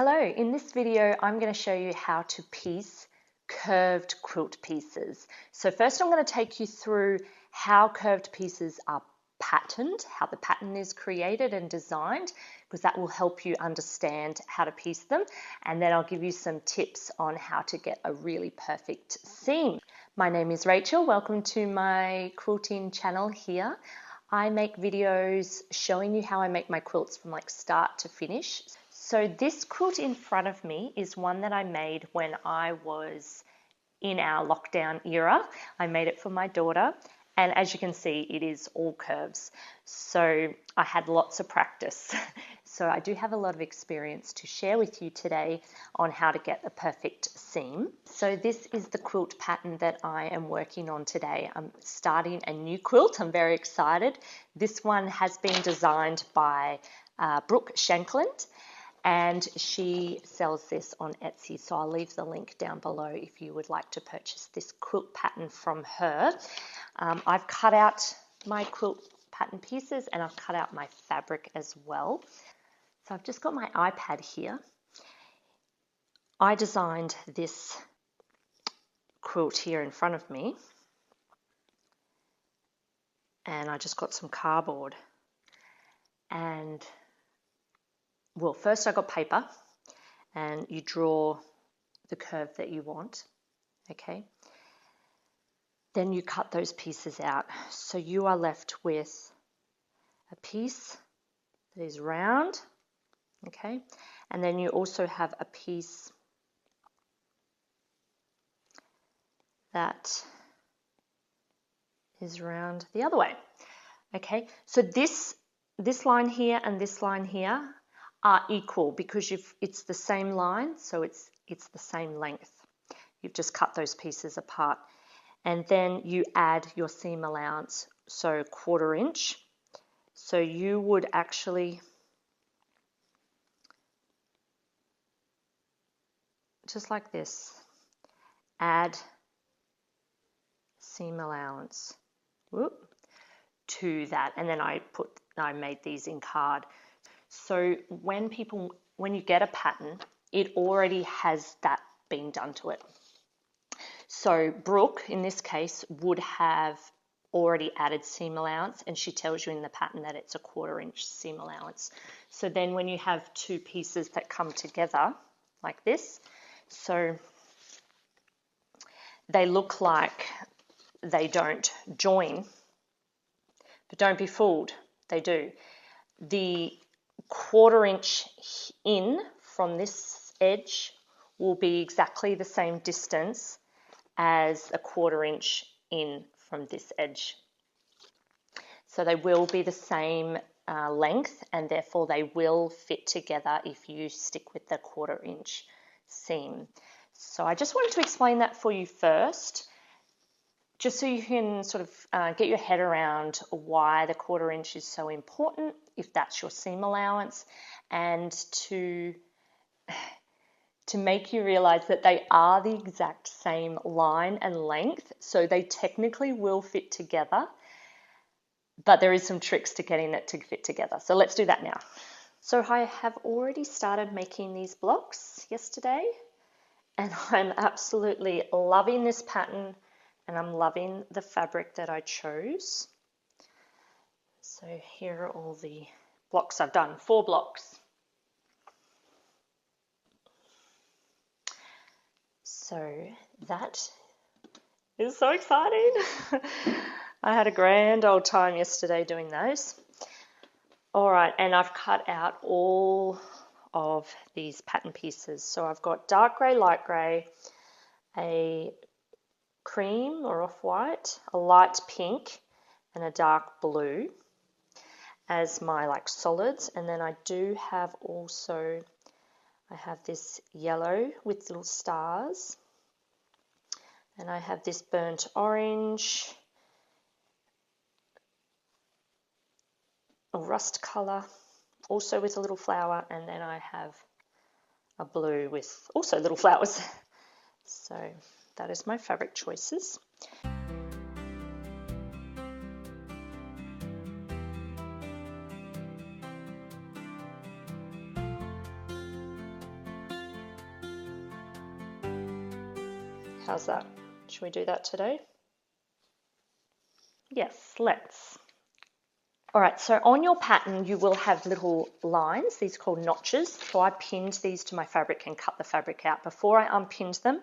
Hello, in this video I'm going to show you how to piece curved quilt pieces. So first I'm going to take you through how curved pieces are patterned, how the pattern is created and designed, because that will help you understand how to piece them, and then I'll give you some tips on how to get a really perfect seam. My name is Rachel, welcome to my quilting channel here. I make videos showing you how I make my quilts from like start to finish. So this quilt in front of me is one that I made when I was in our lockdown era. I made it for my daughter, and as you can see, it is all curves. So I had lots of practice. So I do have a lot of experience to share with you today on how to get a perfect seam. So this is the quilt pattern that I am working on today. I'm starting a new quilt. I'm very excited. This one has been designed by Brooke, Shankland, and she sells this on Etsy, so I'll leave the link down below if you would like to purchase this quilt pattern from her. I've cut out my quilt pattern pieces and I've cut out my fabric as well. So I've just got my iPad here. I designed this quilt here in front of me, and I just got some cardboard, and well, first I got paper, and you draw the curve that you want, okay? Then you cut those pieces out. So you are left with a piece that is round, okay? And then you also have a piece that is round the other way, okay? So this line here and this line here are equal because it's the same line, so it's the same length. You've just cut those pieces apart. And then you add your seam allowance, so 1/4 inch. So you would actually just like this, add seam allowance to that, and then I made these in card. So when you get a pattern, it already has that being done to it. So Brooke, in this case, would have already added seam allowance, and she tells you in the pattern that it's a 1/4 inch seam allowance. So then when you have two pieces that come together like this, so they look like they don't join, but don't be fooled, they do. The 1/4 inch in from this edge will be exactly the same distance as a 1/4 inch in from this edge. So they will be the same length, and therefore they will fit together if you stick with the 1/4 inch seam. So I just wanted to explain that for you first, just so you can sort of get your head around why the 1/4 inch is so important, if that's your seam allowance, and to make you realize that they are the exact same line and length, so they technically will fit together, but there is some tricks to getting it to fit together. So let's do that now. So I have already started making these blocks yesterday, and I'm absolutely loving this pattern, and I'm loving the fabric that I chose. So here are all the blocks I've done, 4 blocks. So that is so exciting. I had a grand old time yesterday doing those. All right, and I've cut out all of these pattern pieces. So I've got dark grey, light grey, a cream or off-white, a light pink, and a dark blue as my like solids. And then I do have also, I have this yellow with little stars, and I have this burnt orange, a rust colour, also with a little flower, and then I have a blue with also little flowers. So that is my fabric choices. How's that? Should we do that today? Yes, let's. All right, so on your pattern, you will have little lines. These are called notches. So I pinned these to my fabric and cut the fabric out. Before I unpinned them,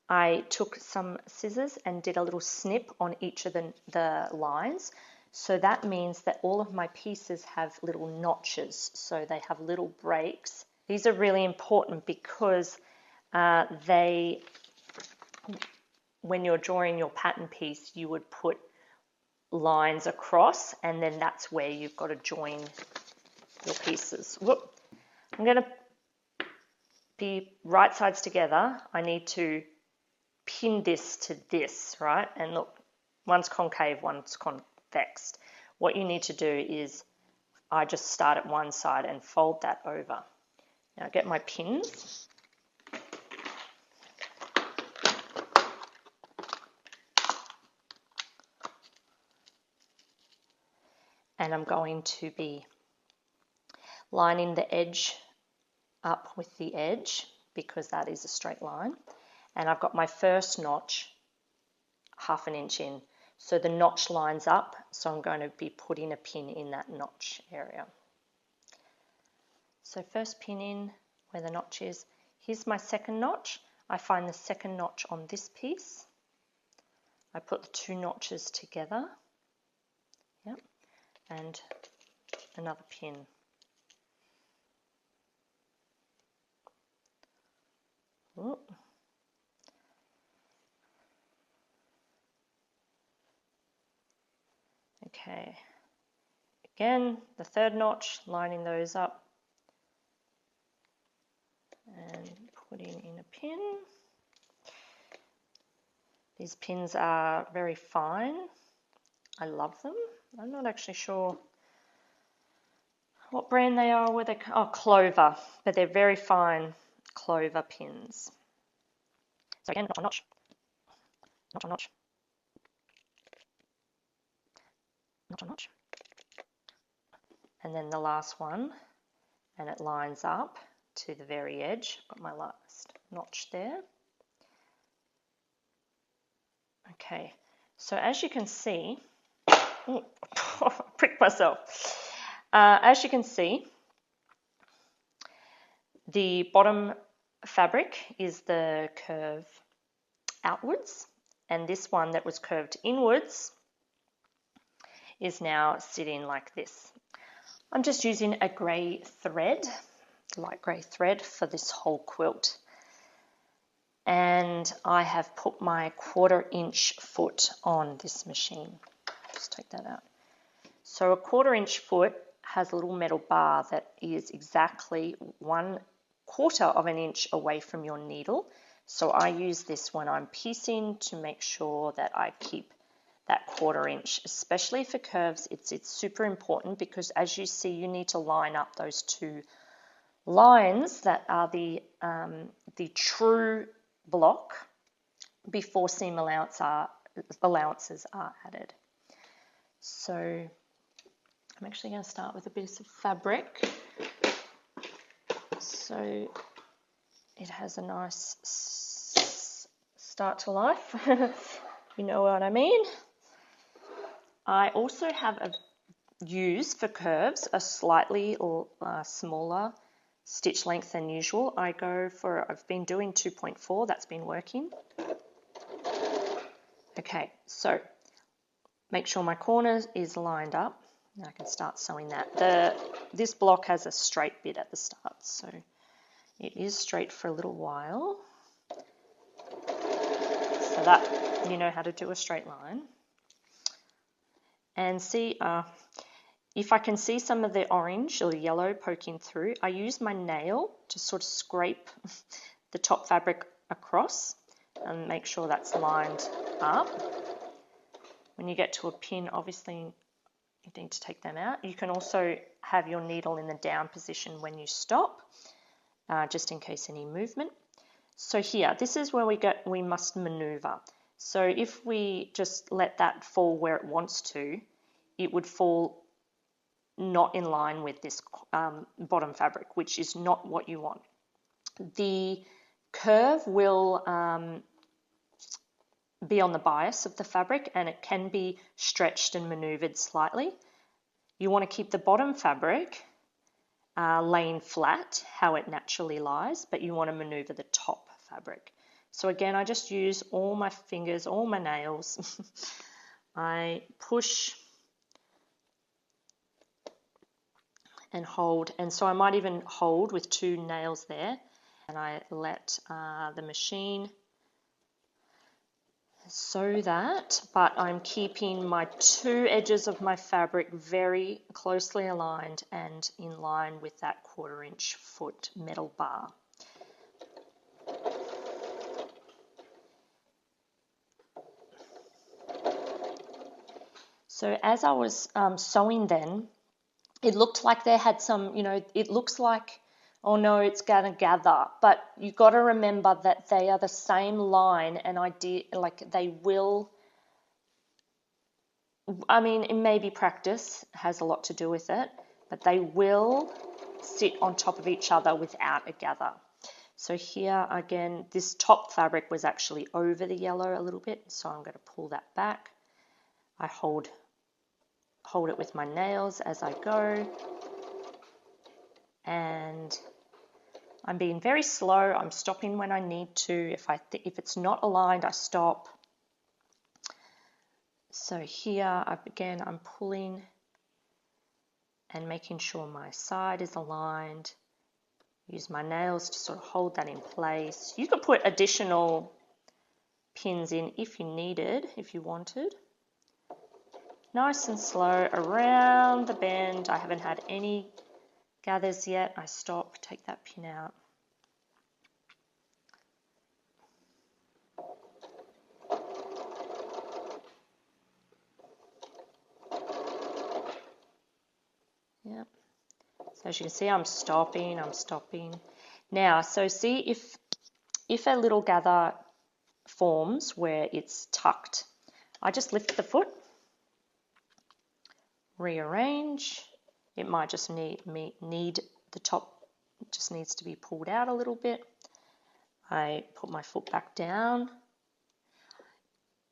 I took some scissors and did a little snip on each of the lines. So that means that all of my pieces have little notches. So they have little breaks. These are really important because when you're drawing your pattern piece, you would put lines across, and then that's where you've got to join your pieces. Whoop. I'm going to be right sides together. I need to pin this to this, right? And look, one's concave, one's convex. What you need to do is I just start at one side and fold that over. Now get my pins. And I'm going to be lining the edge up with the edge because that is a straight line. And I've got my first notch 1/2 inch in. So the notch lines up, so I'm going to be putting a pin in that notch area. So first pin in where the notch is. Here's my second notch. I find the second notch on this piece. I put the 2 notches together. Yep. And another pin. Ooh. Okay, again, the third notch, lining those up and putting in a pin. These pins are very fine. I love them. I'm not actually sure what brand they are, where they, oh, Clover, but they're very fine Clover pins. So again, notch on notch, notch on notch, notch on notch. And then the last one, and it lines up to the very edge. I've got my last notch there. Okay, so as you can see, oh, I pricked myself. As you can see, the bottom fabric is the curve outwards, and this one that was curved inwards is now sitting like this. I'm just using a grey thread, light grey thread for this whole quilt. And I have put my 1/4 inch foot on this machine. Just take that out. So a 1/4 inch foot has a little metal bar that is exactly 1/4 of an inch away from your needle. So I use this when I'm piecing to make sure that I keep that 1/4 inch, especially for curves. It's super important because as you see, you need to line up those 2 lines that are the true block before seam allowances are added. So I'm actually going to start with a bit of fabric so it has a nice start to life. You know what I mean. I also have used for curves a slightly smaller stitch length than usual. I've been doing 2.4, that's been working. Okay, so make sure my corner is lined up. Now I can start sewing that. This block has a straight bit at the start, so it is straight for a little while. So that you know how to do a straight line. And see, if I can see some of the orange or the yellow poking through, I use my nail to sort of scrape the top fabric across and make sure that's lined up. When you get to a pin, obviously you need to take them out. You can also have your needle in the down position when you stop, just in case any movement. So here, this is where we must maneuver. So if we just let that fall where it wants to, it would fall not in line with this bottom fabric, which is not what you want. The curve will be on the bias of the fabric, and it can be stretched and maneuvered slightly. You want to keep the bottom fabric laying flat, how it naturally lies, but you want to maneuver the top fabric. So again, I just use all my fingers, all my nails. I push and hold, and so I might even hold with 2 nails there, and I let the machine sew that, but I'm keeping my 2 edges of my fabric very closely aligned and in line with that 1/4 inch foot metal bar. So as I was sewing then, it looked like there had some, it looks like, oh no, it's going to gather. But you've got to remember that they are the same line, and they will, I mean, it maybe practice has a lot to do with it, but they will sit on top of each other without a gather. So here again, this top fabric was actually over the yellow a little bit, so I'm going to pull that back. I hold it with my nails as I go, and I'm being very slow. I'm stopping when I need to. If it's not aligned, I stop. So here, again, I'm pulling and making sure my side is aligned. Use my nails to sort of hold that in place. You could put additional pins in if you needed, if you wanted. Nice and slow around the bend. I haven't had any gathers yet. I stop, take that pin out. Yep. So as you can see, I'm stopping. Now, so see if a little gather forms where it's tucked, I just lift the foot, rearrange. It might just need the top, just needs to be pulled out a little bit. I put my foot back down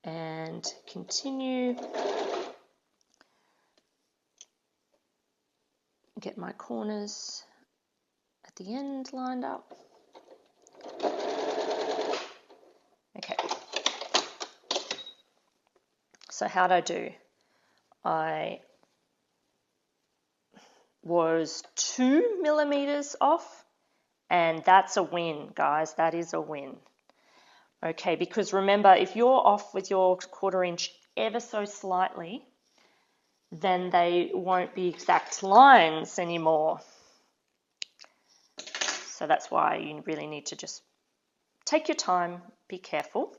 and continue. Get my corners at the end lined up. Okay. So how'd I do? I was 2 millimeters off, and that's a win, guys. That is a win. Okay, because remember, if you're off with your 1/4 inch ever so slightly, then they won't be exact lines anymore. So that's why you really need to just take your time, be careful.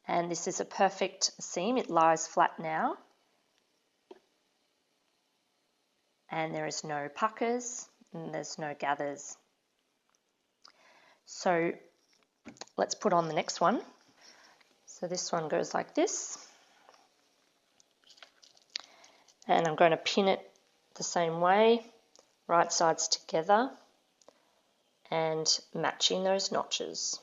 And this is a perfect seam. It lies flat now. And there is no puckers and there's no gathers. So let's put on the next one. So this one goes like this. And I'm going to pin it the same way, right sides together and matching those notches.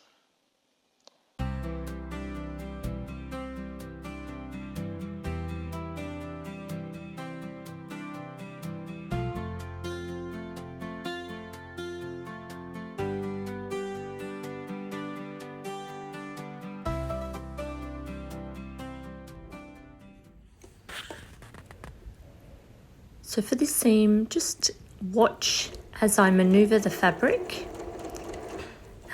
So for this seam, just watch as I maneuver the fabric,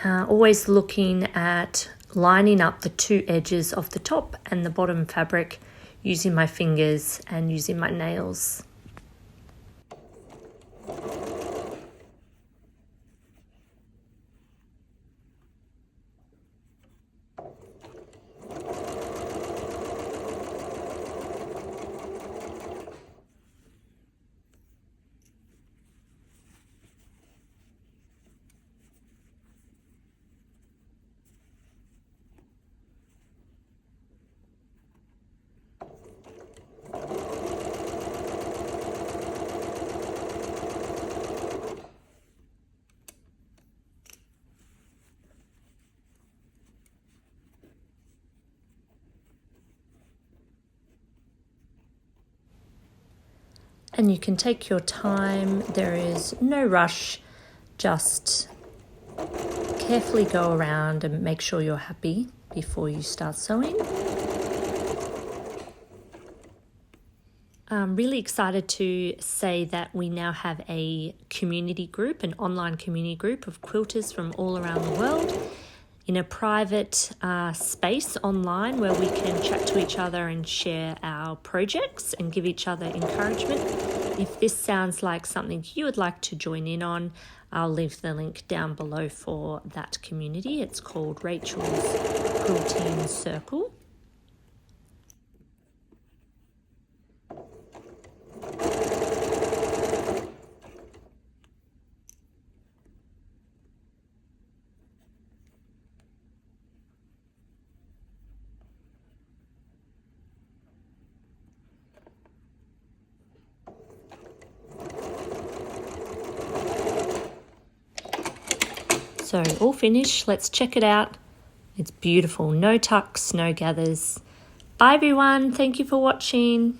always looking at lining up the 2 edges of the top and the bottom fabric using my fingers and using my nails. And you can take your time, there is no rush, just carefully go around and make sure you're happy before you start sewing. I'm really excited to say that we now have a community group, an online community group of quilters from all around the world in a private space online where we can chat to each other and share our projects and give each other encouragement. If this sounds like something you would like to join in on, I'll leave the link down below for that community. It's called Rachel's Quilting Circle. So all finished, let's check it out. It's beautiful, no tucks, no gathers. Bye everyone, thank you for watching.